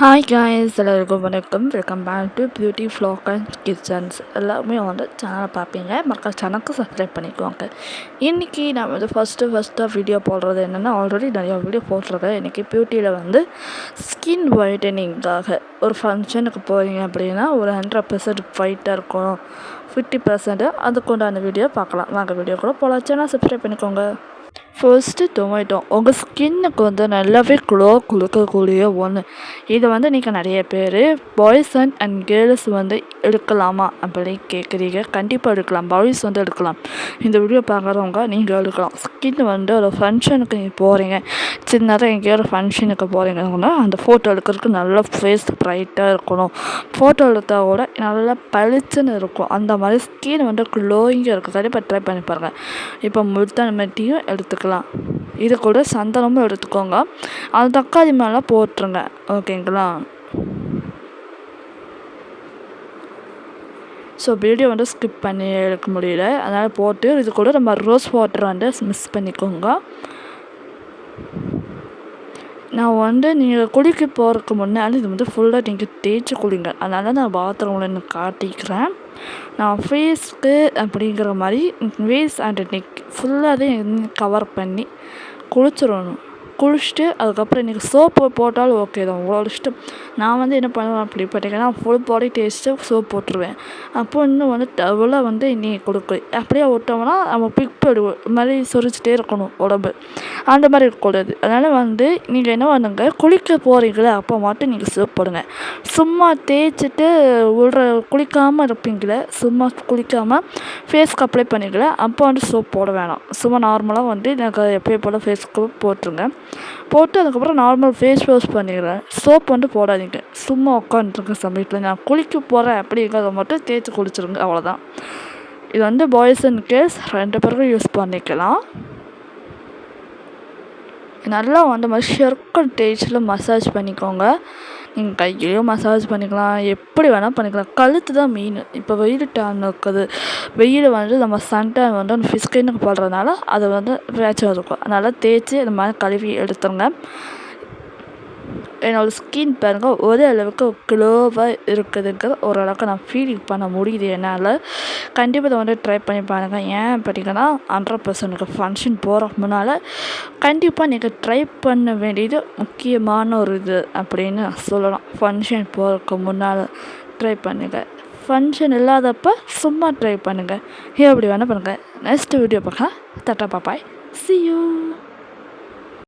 Hi guys, எல்லாருக்கும் வணக்கம். Welcome back to beauty vlog and kitchens. எல்லாருமே வந்து சேனலை பார்ப்பீங்க, மக்கள் சேனலுக்கு சப்ஸ்கிரைப் பண்ணிக்குவாங்க. இன்றைக்கி நான் வந்து ஃபஸ்ட்டாக வீடியோ போடுறது என்னென்னா, ஆல்ரெடி நிறையா வீடியோ போட்டிருக்கேன். இன்றைக்கி பியூட்டியில் வந்து ஸ்கின் ஒயிட்டனிங்காக ஒரு ஃபங்க்ஷனுக்கு போகிறீங்க அப்படின்னா ஒரு 100% ஒயிட்டாக இருக்கணும், 50% அதுக்குண்டான வீடியோ பார்க்கலாம். வாங்க வீடியோ கூட போகலாம். சேனல் சப்ஸ்கிரைப் பண்ணிக்கோங்க. ஃபர்ஸ்ட்டு டொமேட்டோ உங்கள் ஸ்கின்னுக்கு வந்து நல்லாவே க்ளோ கொடுக்கக்கூடிய ஒன்று. இதை வந்து நீங்கள் நிறைய பேர் பாய்ஸ் அண்ட் கேர்ள்ஸ் வந்து எடுக்கலாமா அப்படின்னு கேட்குறீங்க. கண்டிப்பாக எடுக்கலாம், பாய்ஸ் வந்து எடுக்கலாம். இந்த வீடியோ பார்க்குறவங்க நீங்கள் எடுக்கலாம். ஸ்கின் வந்து ஒரு ஃபங்க்ஷனுக்கு நீங்கள் போகிறீங்க, சின்னதாக எங்கேயோ ஒரு ஃபங்க்ஷனுக்கு போகிறீங்கன்னா அந்த ஃபோட்டோ எடுக்கிறதுக்கு நல்லா ஃபேஸ் ப்ரைட்டாக இருக்கணும். ஃபோட்டோ எடுத்தால் கூட நல்லா பளிச்சுன்னு இருக்கும். அந்த மாதிரி ஸ்கின் வந்து க்ளோயிங்காக இருக்கும். கண்டிப்பாக ட்ரை பண்ணி பாருங்கள். இப்போ முல்தானி மெட்டியும் எடுத்துக்கலாம், இது கூட சந்தனமும் எடுத்துக்கோங்க. அது தக்காளி மேலே போட்டுருங்க, ஓகேங்களா? ஸோ வீடியோ வந்து ஸ்கிப் பண்ணி எடுக்க முடியல, அதனால் போட்டு இது கூட நம்ம ரோஸ் வாட்டர் வந்து மிக்ஸ் பண்ணிக்கோங்க. நான் வந்து நீங்கள் குளிக்க போகிறதுக்கு முன்னாடி இது வந்து ஃபுல்லாக நீங்கள் தேய்ச்சி குளிங்க. அதனால் நான் பாத்ரூமில் எனக்கு காட்டிக்கிறேன். நான் ஃபேஸ்க்கு அப்படிங்கிற மாதிரி ஃபேஸ் அண்ட் நெக் ஃபுல்லாகவே கவர் பண்ணி குளிச்சிடணும். குளிச்சுட்டு அதுக்கப்புறம் இன்றைக்கி சோப்பு போட்டாலும் ஓகே தான், உங்களோட இஷ்டம். நான் வந்து என்ன பண்ணுவேன் அப்படி பார்த்தீங்கன்னா, ஃபுல் பாடி டேஸ்ட்டு சோப் போட்டுருவேன். அப்போ இன்னும் வந்து டபுளாக வந்து இன்றைக்கி கொடுக்கு. அப்படியே விட்டோம்னா நம்ம பிக்படுவோம், இது மாதிரி சொரிச்சிட்டே இருக்கணும் உடம்பு, அந்த மாதிரி இருக்கக்கூடாது. அதனால் வந்து நீங்கள் என்ன பண்ணுங்க, குளிக்க போகிறீங்களே அப்போ மட்டும் நீங்கள் சோப் போடுங்க. சும்மா தேய்ச்சிட்டு குளிக்காமல் இருப்பீங்களே, சும்மா குளிக்காமல் ஃபேஸ்க்கு அப்ளை பண்ணிக்கல, அப்போ வந்து சோப் போட வேணாம். சும்மா நார்மலாக வந்து எனக்கு எப்பயும் போல் ஃபேஸ்க்கு போட்டுருங்க. போட்டு அதுக்கப்புறம் நார்மல் ஃபேஸ் வாஷ் பண்ணிடுறேன். சோப் வந்து போடாதீங்க. சும்மா உட்காந்துருக்க சமயத்தில் நான் குளிக்க போகிறேன் அப்படிங்கிறத மட்டும் தேய்ச்சி குளிச்சிருங்க, அவ்வளோதான். இது வந்து பாய்ஸ் அண்ட் கேர்ள்ஸ் 2 பேருக்கும் யூஸ் பண்ணிக்கலாம். நல்லா வந்து மாதிரி சர்க்கிள் டேஸ்ட்டில் மசாஜ் பண்ணிக்கோங்க. நீங்கள் கையிலையும் மசாஜ் பண்ணிக்கலாம், எப்படி வேணால் பண்ணிக்கலாம். கழுத்து தான் மெயின். இப்போ வெயில் டைம் இருக்குது, வெயில் வந்து நம்ம சன் டைம் வந்து அந்த ஸ்கின்னுக்கு போடுறதுனால அது வந்து ரேச்சாக இருக்கும். அதனால் தேய்ச்சி இந்த மாதிரி கழுவி எடுத்துருங்க. என்னோடய ஸ்கின் பாருங்கள் ஒரே அளவுக்கு க்ளோவாக இருக்குதுங்கிற ஓரளவுக்கு நான் ஃபீல் பண்ண முடியுது என்னால். கண்டிப்பாக இதை வந்து ட்ரை பண்ணி பாருங்கள். ஏன் பார்த்தீங்கன்னா 100% ஃபங்க்ஷன் போகிறதுக்கு முன்னால் கண்டிப்பாக நீங்கள் ட்ரை பண்ண வேண்டியது முக்கியமான ஒரு இது அப்படின்னு சொல்லலாம். ஃபங்க்ஷன் போகிறதுக்கு முன்னால் ட்ரை பண்ணுங்கள், ஃபங்க்ஷன் இல்லாதப்போ சும்மா ட்ரை பண்ணுங்கள். எப்படி வேணால் பண்ணுங்கள். நெக்ஸ்ட் வீடியோ பார்க்கலாம். டாடா பாய், see you.